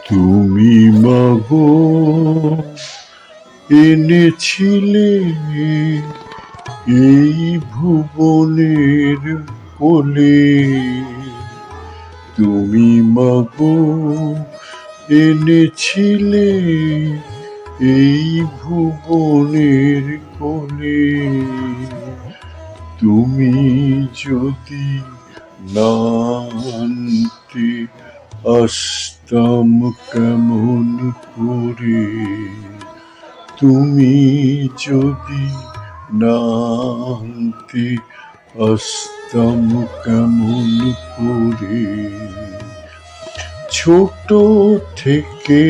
তুমি মাগো এনেছিলে এই ভুবনের কোলে, তুমি মাগো এনেছিলে এই ভুবনের কোলে। তুমি যদি না আনতে আসতাম কেমন করে, তুমি যদি না আনতে আসতাম কেমন করে। ছোট থেকে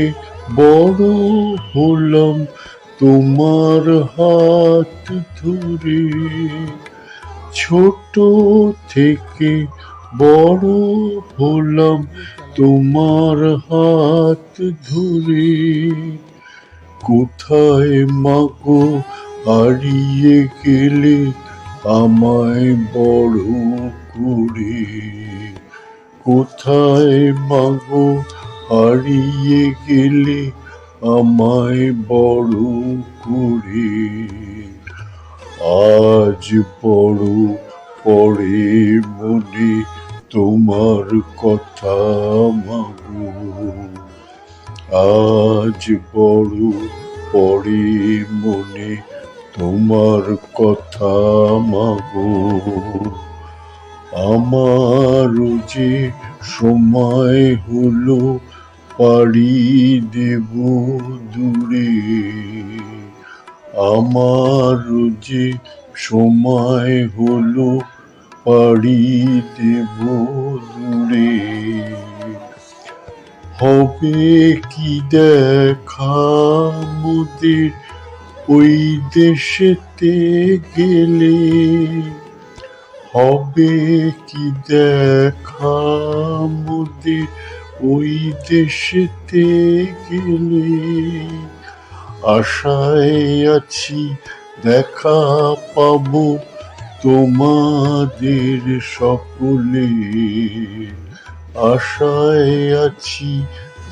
বড় হলাম তোমার হাত ধরে, ছোট থেকে বড় হলাম তোমার হাত ধরে। কোথায় মাগো হারিয়ে গেলে আমায় বড় করে, কোথায় মাগো হারিয়ে গেলে আমায় বড় করে। আজ বড় পড়ে মনে তোমার কথা মাগো, আজ বড় পড়ে মনে তোমার কথা মাগো। আমারও যে সময় হলো পাড়ি দেব দূরে, আমারও যে সময় হলো পাড়ি দেব দূরে। হবে কি দেখা মোদের ওই দেশেতে গেলে, হবে কি দেখা মোদের ওই দেশেতে গেলে। আশায় আছি দেখা পাবো তোমাদের সকলে, আশায় আছি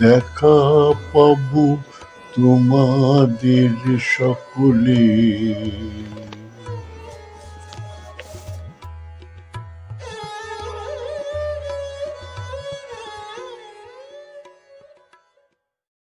দেখা পাবো তোমাদের সকলে।